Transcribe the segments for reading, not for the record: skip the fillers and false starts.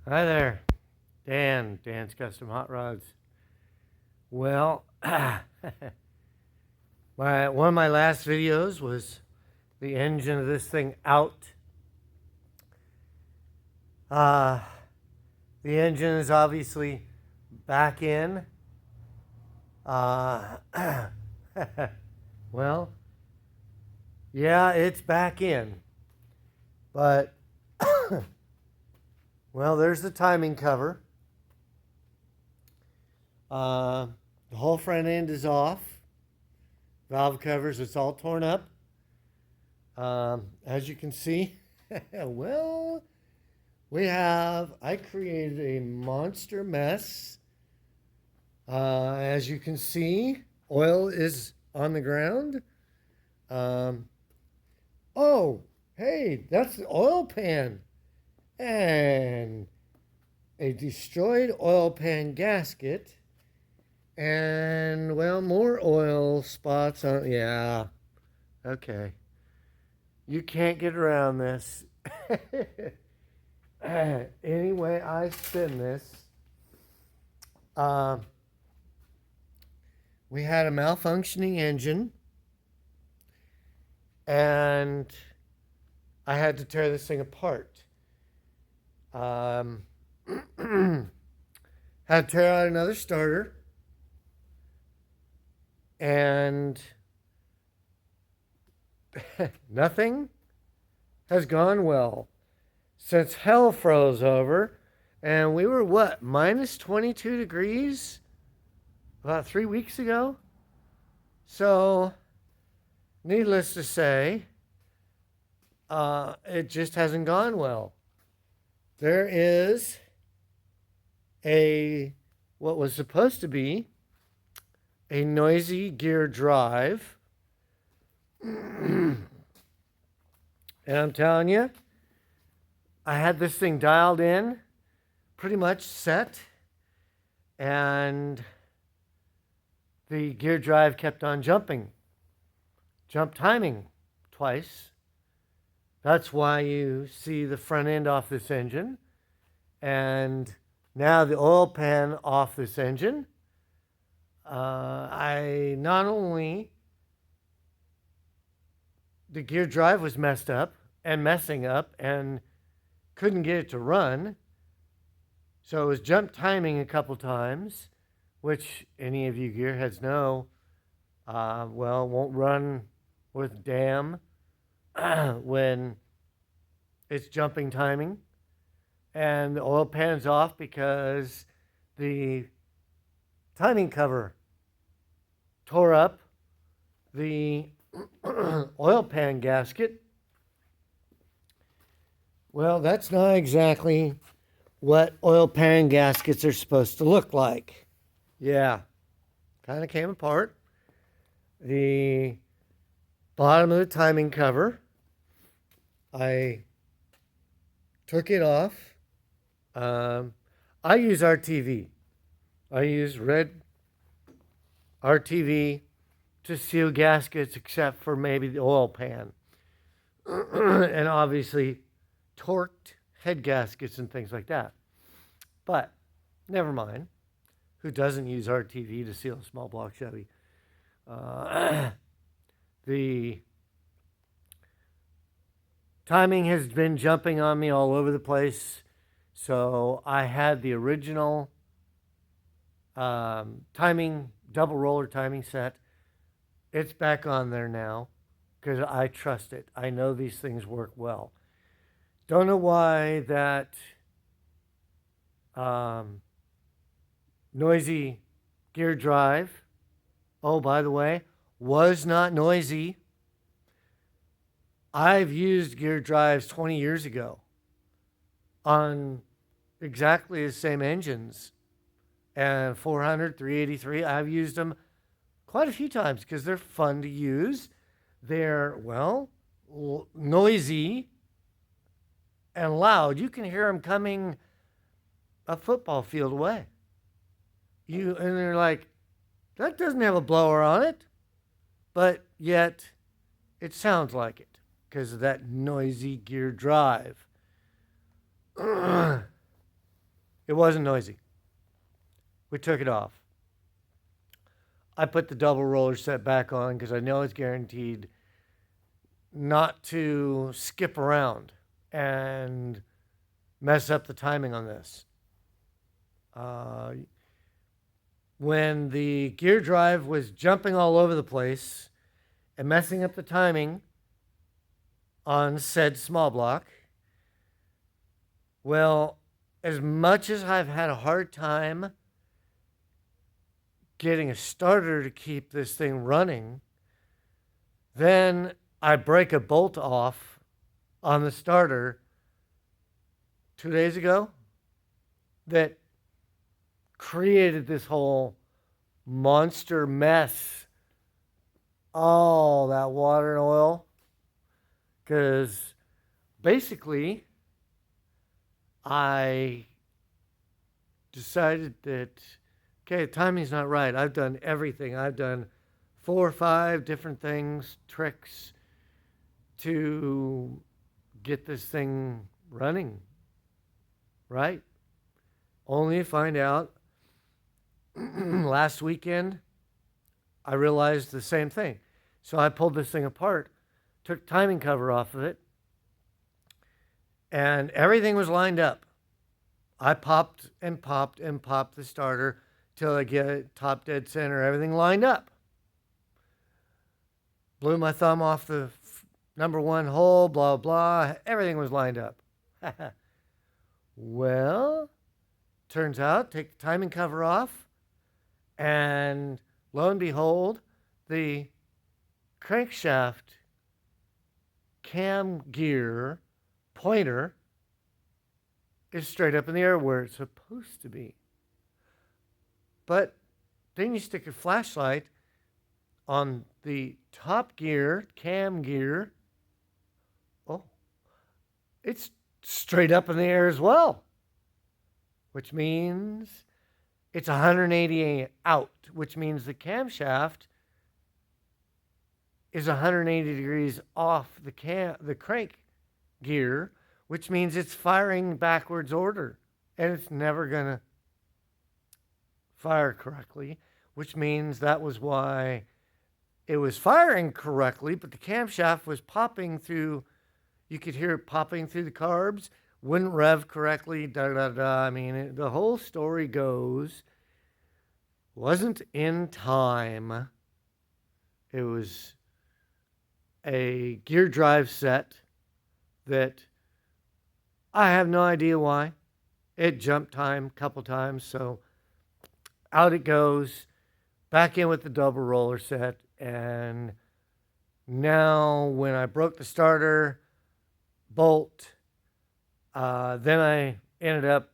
Hi there, Dan's Custom Hot Rods. Well, one of my last videos was the engine of this thing out. Uh, the engine is obviously back in. Uh, well, yeah, it's back in. But, well, there's the timing cover. The whole front end is off. Valve covers, it's all torn up. As you can see, well, I created a monster mess. As you can see, oil is on the ground. Oh, hey, that's the oil pan. And a destroyed oil pan gasket. And, well, more oil spots on, yeah, okay. You can't get around this. Anyway, I spin this. We had a malfunctioning engine, and I had to tear this thing apart. Had to tear out another starter, and nothing has gone well since hell froze over, and we were what, minus 22 degrees about 3 weeks ago. So needless to say, it just hasn't gone well. There is what was supposed to be a noisy gear drive. And I'm telling you, I had this thing dialed in, pretty much set, and the gear drive kept on jumping. Jump timing twice. That's why you see the front end off this engine. And now the oil pan off this engine. I not only the gear drive was messed up and messing up and couldn't get it to run. So it was jump timing a couple times, which any of you gearheads know, won't run with DAM when it's jumping timing. And the oil pan's off because the timing cover tore up the oil pan gasket. Well, that's not exactly what oil pan gaskets are supposed to look like. Yeah, kind of came apart. The bottom of the timing cover, I took it off. I use RTV. I use red RTV to seal gaskets except for maybe the oil pan. And obviously torqued head gaskets and things like that. But never mind. Who doesn't use RTV to seal a small block Chevy? The timing has been jumping on me all over the place. So I had the original timing, double roller timing set. It's back on there now because I trust it. I know these things work well. Don't know why that noisy gear drive, oh, by the way, was not noisy. I've used gear drives 20 years ago on exactly the same engines. And 400, 383, I've used them quite a few times because they're fun to use. They're, well, noisy and loud. You can hear them coming a football field away. And they're like, that doesn't have a blower on it. But yet, it sounds like it because of that noisy gear drive. It wasn't noisy. We took it off. I put the double roller set back on because I know it's guaranteed not to skip around and mess up the timing on this. When the gear drive was jumping all over the place and messing up the timing on said small block, well, as much as I've had a hard time getting a starter to keep this thing running, then I break a bolt off on the starter 2 days ago that created this whole monster mess. All that water and oil. Because basically, I decided that, okay, the timing's not right. I've done everything. I've done 4 or 5 different things, tricks, to get this thing running right. Only to find out last weekend, I realized the same thing. So I pulled this thing apart, took timing cover off of it, and everything was lined up. I popped and popped and popped the starter till I get it top dead center, everything lined up. Blew my thumb off the number 1 hole, blah, blah. Everything was lined up. Well, turns out, take the timing cover off, and lo and behold, the crankshaft cam gear pointer is straight up in the air where it's supposed to be. But then you stick a flashlight on the top gear, cam gear. Oh, it's straight up in the air as well, which means it's 180 out, which means the camshaft is 180 degrees off the crank gear, which means it's firing backwards order, and it's never gonna fire correctly, which means that was why it was firing correctly, but the camshaft was popping through. You could hear it popping through the carbs, wouldn't rev correctly, da-da-da. I mean, the whole story goes, wasn't in time. It was a gear drive set that I have no idea why. It jumped time a couple times, so out it goes, back in with the double roller set, and now when I broke the starter bolt, then I ended up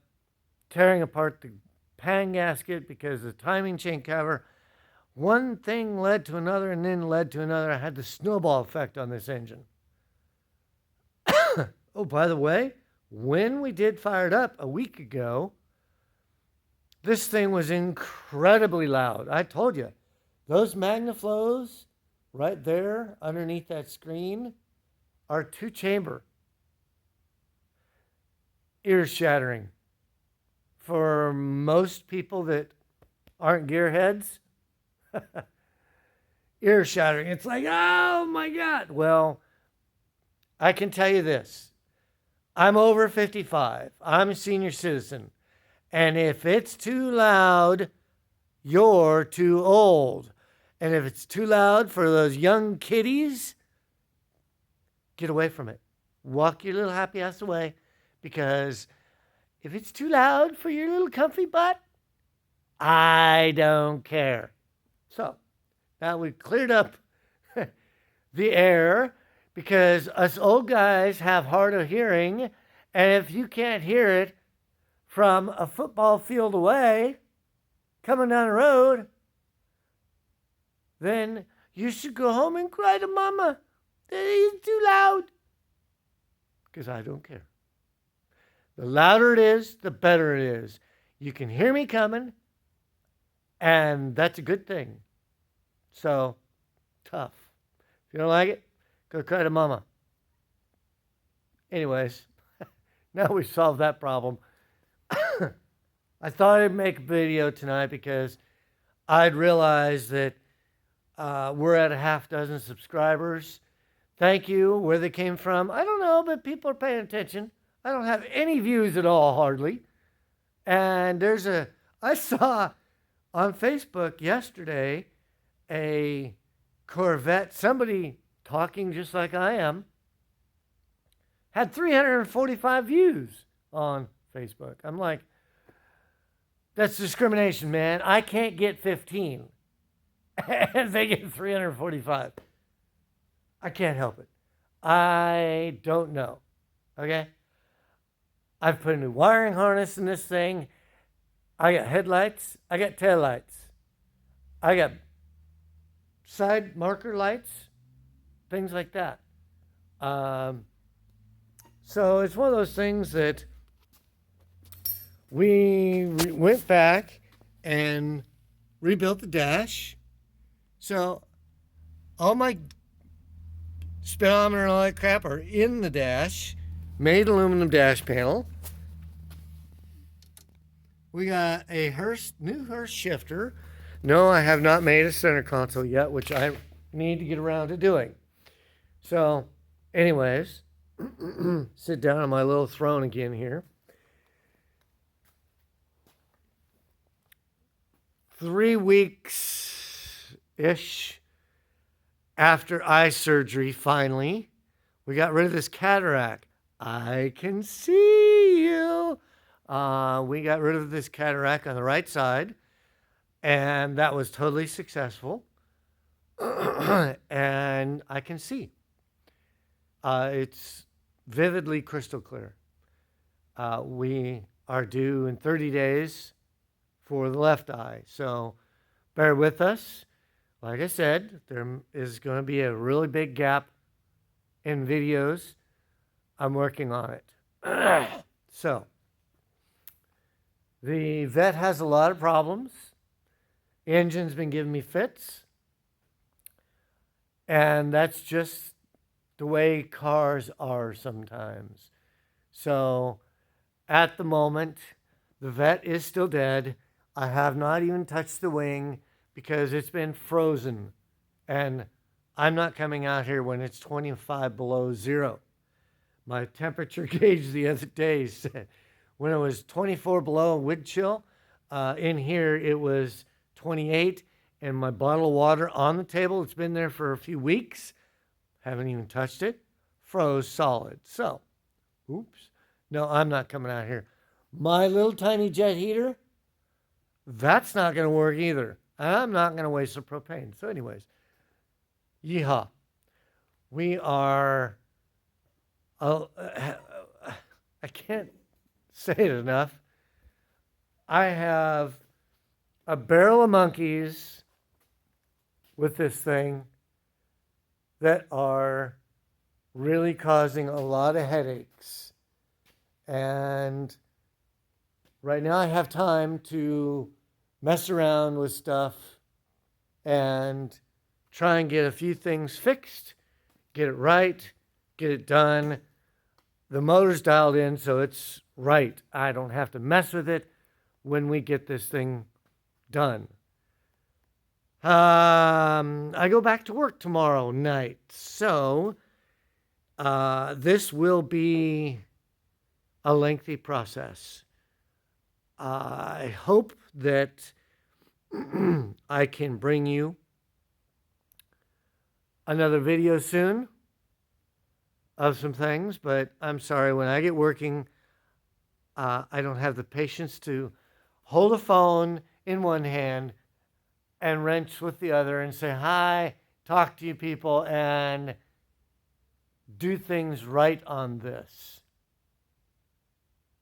tearing apart the pan gasket because the timing chain cover, one thing led to another and then led to another. I had the snowball effect on this engine. Oh, by the way, when we did fire it up a week ago, this thing was incredibly loud. I told you, those MagnaFlows right there underneath that screen are 2-chamber. Ear-shattering. For most people that aren't gearheads, ear-shattering. It's like, oh my God. Well, I can tell you this. I'm over 55. I'm a senior citizen. And if it's too loud, you're too old. And if it's too loud for those young kiddies, get away from it. Walk your little happy ass away. Because if it's too loud for your little comfy butt, I don't care. So, now we've cleared up the air because us old guys have hard of hearing. And if you can't hear it from a football field away, coming down the road, then you should go home and cry to mama that it's too loud. Because I don't care. The louder it is, the better it is. You can hear me coming, and that's a good thing. So, tough. If you don't like it, go cry to mama. Anyways, now we've solved that problem. I thought I'd make a video tonight because I'd realized that we're at a half dozen subscribers. Thank you. Where they came from, I don't know, but people are paying attention. I don't have any views at all, hardly. And I saw on Facebook yesterday a Corvette, somebody talking just like I am, had 345 views on Facebook. I'm like, that's discrimination, man. I can't get 15. And they get 345. I can't help it. I don't know. Okay? I've put a new wiring harness in this thing. I got headlights. I got taillights. I got side marker lights. Things like that. So it's one of those things that we went back and rebuilt the dash. So all my speedometer and all that crap are in the dash. Made aluminum dash panel. We got a new Hurst shifter. No, I have not made a center console yet, which I need to get around to doing. So, anyways, sit down on my little throne again here. 3 weeks-ish after eye surgery, finally, we got rid of this cataract. I can see you. We got rid of this cataract on the right side, and that was totally successful. And I can see. It's vividly crystal clear. We are due in 30 days for the left eye, so bear with us. Like I said, there is going to be a really big gap in videos. I'm working on it. So, the vet has a lot of problems. Engine's been giving me fits. And that's just the way cars are sometimes. So, at the moment, the vet is still dead. I have not even touched the wing because it's been frozen. And I'm not coming out here when it's 25 below zero. My temperature gauge the other day said when it was 24 below wind chill, in here it was 28, and my bottle of water on the table, it's been there for a few weeks, haven't even touched it, froze solid. So, oops, no, I'm not coming out here. My little tiny jet heater, that's not going to work either. I'm not going to waste the propane. So anyways, yeehaw. We are, I can't say it enough. I have a barrel of monkeys with this thing that are really causing a lot of headaches. And right now I have time to mess around with stuff and try and get a few things fixed, get it right, get it done. The motor's dialed in, so it's right. I don't have to mess with it when we get this thing done. I go back to work tomorrow night, so this will be a lengthy process. I hope that I can bring you another video soon of some things, but I'm sorry, when I get working, I don't have the patience to hold a phone in one hand and wrench with the other and say hi, talk to you people, and do things right on this.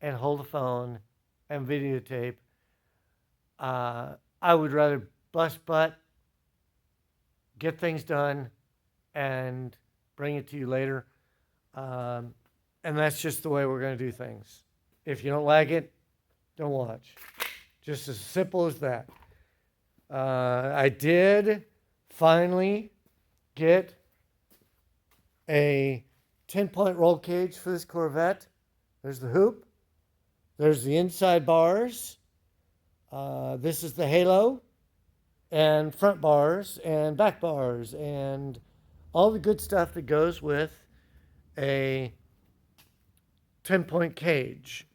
And hold the phone and videotape. I would rather bust butt, get things done, and bring it to you later. And that's just the way we're going to do things. If you don't like it, don't watch. Just as simple as that. I did finally get a 10-point roll cage for this Corvette. There's the hoop. There's the inside bars. This is the halo and front bars and back bars and all the good stuff that goes with a 10-point cage.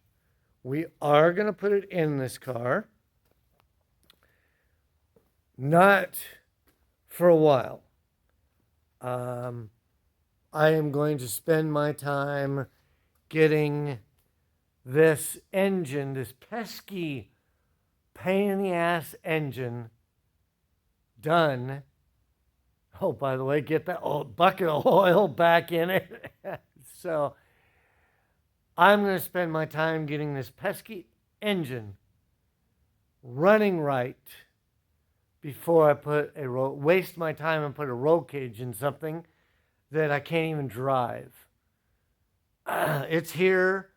We are going to put it in this car. Not for a while. I am going to spend my time getting this engine, this pesky, pain in the ass engine done. Oh, by the way, get that old bucket of oil back in it. So I'm going to spend my time getting this pesky engine running right before I waste my time and put a roll cage in something that I can't even drive. It's here.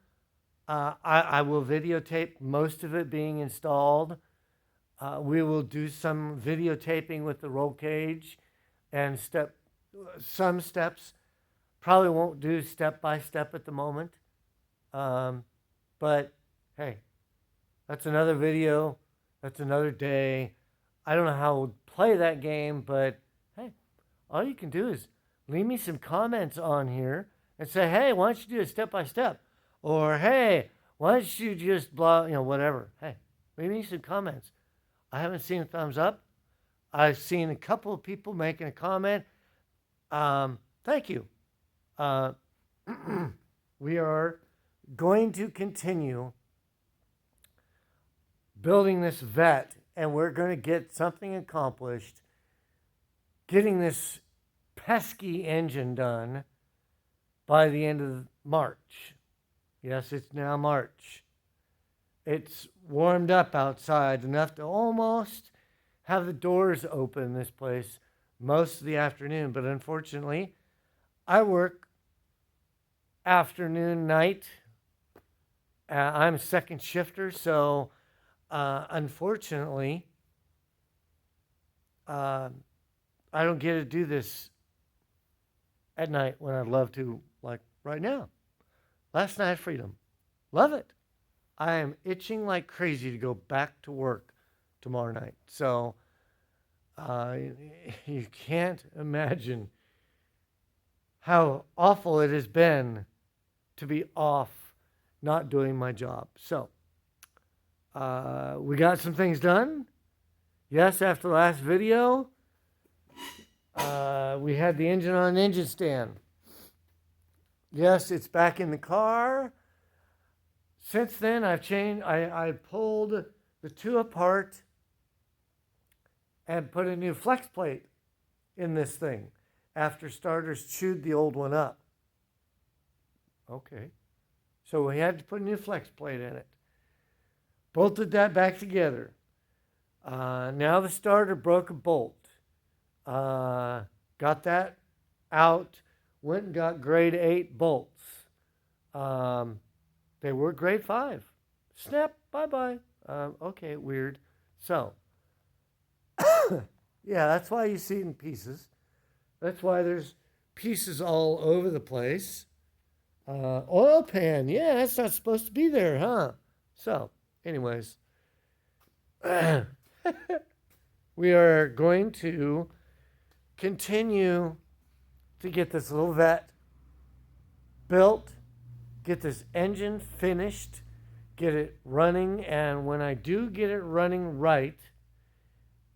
I will videotape most of it being installed. We will do some videotaping with the roll cage and some steps. Probably won't do step by step at the moment. But hey, that's another video. That's another day. I don't know how we'll play that game, but hey, all you can do is leave me some comments on here and say, hey, why don't you do it step by step? Or, hey, why don't you just blah, whatever. Hey, leave me some comments. I haven't seen a thumbs up. I've seen a couple of people making a comment. Thank you. We are going to continue building this vet, and we're going to get something accomplished, getting this pesky engine done by the end of March. Yes, it's now March. It's warmed up outside enough to almost have the doors open in this place most of the afternoon, but unfortunately, I work afternoon, night. I'm a second shifter, so unfortunately, I don't get to do this at night when I'd love to, like right now. Last night, freedom. Love it. I am itching like crazy to go back to work tomorrow night. So you can't imagine how awful it has been to be off, not doing my job. So we got some things done. Yes, after the last video, we had the engine on an engine stand. Yes, it's back in the car. Since then, I've changed. I pulled the two apart and put a new flex plate in this thing after starters chewed the old one up. Okay. So we had to put a new flex plate in it. Bolted that back together. Now the starter broke a bolt. Got that out. Went and got grade 8 bolts. They were grade 5. Snap, bye-bye. Okay, weird. So, yeah, that's why you see it in pieces. That's why there's pieces all over the place. Oil pan, yeah, that's not supposed to be there, huh? So, anyways, we are going to continue to get this little vet built, get this engine finished, get it running, and when I do get it running right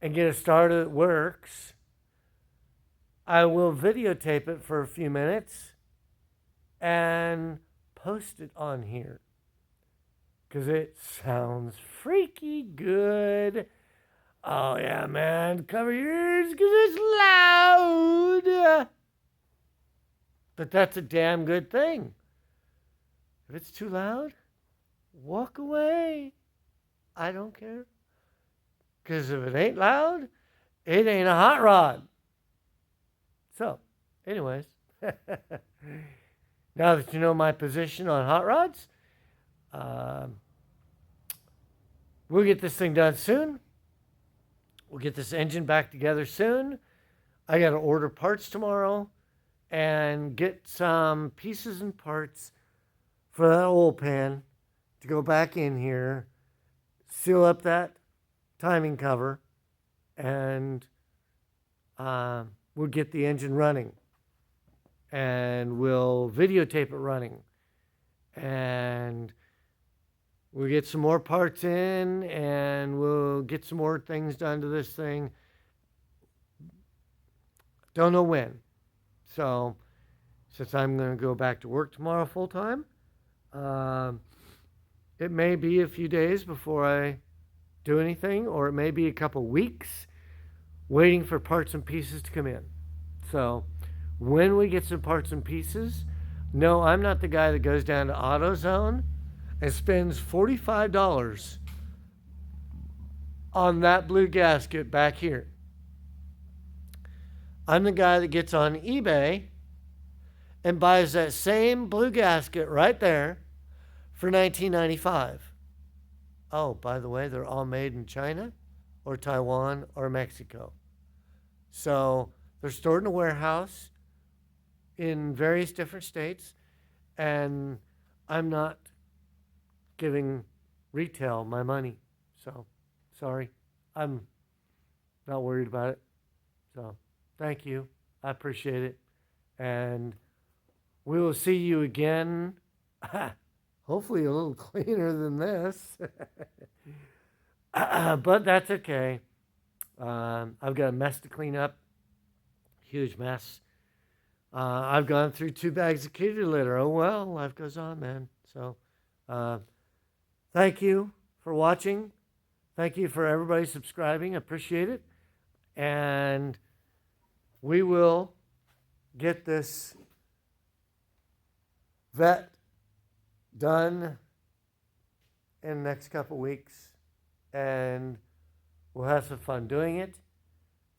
and get it started that works, I will videotape it for a few minutes and post it on here because it sounds freaky good. Oh yeah, man, cover your ears because it's loud. But that's a damn good thing. If it's too loud, walk away. I don't care. Because if it ain't loud, it ain't a hot rod. So, anyways, now that you know my position on hot rods, we'll get this thing done soon. We'll get this engine back together soon. I got to order parts tomorrow and get some pieces and parts for that oil pan to go back in here, seal up that timing cover, and we'll get the engine running, and we'll videotape it running, and we'll get some more parts in, and we'll get some more things done to this thing. Don't know when. So, since I'm going to go back to work tomorrow full time, it may be a few days before I do anything, or it may be a couple weeks waiting for parts and pieces to come in. So, when we get some parts and pieces, no, I'm not the guy that goes down to AutoZone and spends $45 on that blue gasket back here. I'm the guy that gets on eBay and buys that same blue gasket right there for $19.95. Oh, by the way, they're all made in China or Taiwan or Mexico. So they're stored in a warehouse in various different states, and I'm not giving retail my money. So, sorry. I'm not worried about it. So, thank you. I appreciate it. And we will see you again. Hopefully a little cleaner than this. But that's okay. I've got a mess to clean up. Huge mess. I've gone through 2 bags of kitty litter. Oh, well, life goes on, man. So, thank you for watching. Thank you for everybody subscribing. I appreciate it. And we will get this vet done in the next couple weeks. And we'll have some fun doing it.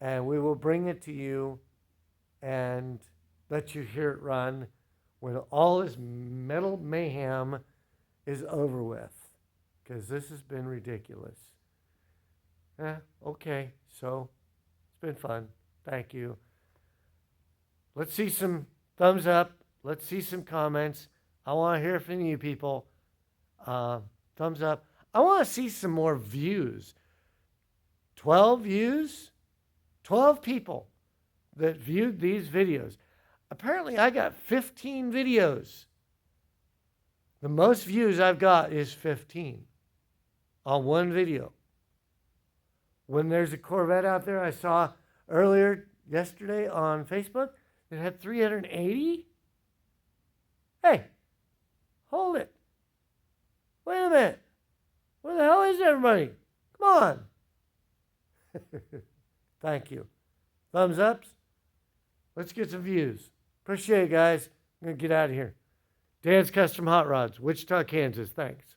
And we will bring it to you and let you hear it run when all this metal mayhem is over with. Because this has been ridiculous. Okay, so it's been fun. Thank you. Let's see some thumbs up. Let's see some comments. I want to hear from you people. Thumbs up. I want to see some more views. 12 views? 12 people that viewed these videos. Apparently, I got 15 videos. The most views I've got is 15 on one video. When there's a Corvette out there I saw earlier yesterday on Facebook that had 380. Hey, hold it. Wait a minute. Where the hell is everybody? Come on. Thank you. Thumbs ups. Let's get some views. Appreciate it, guys. I'm going to get out of here. Dan's Custom Hot Rods, Wichita, Kansas. Thanks.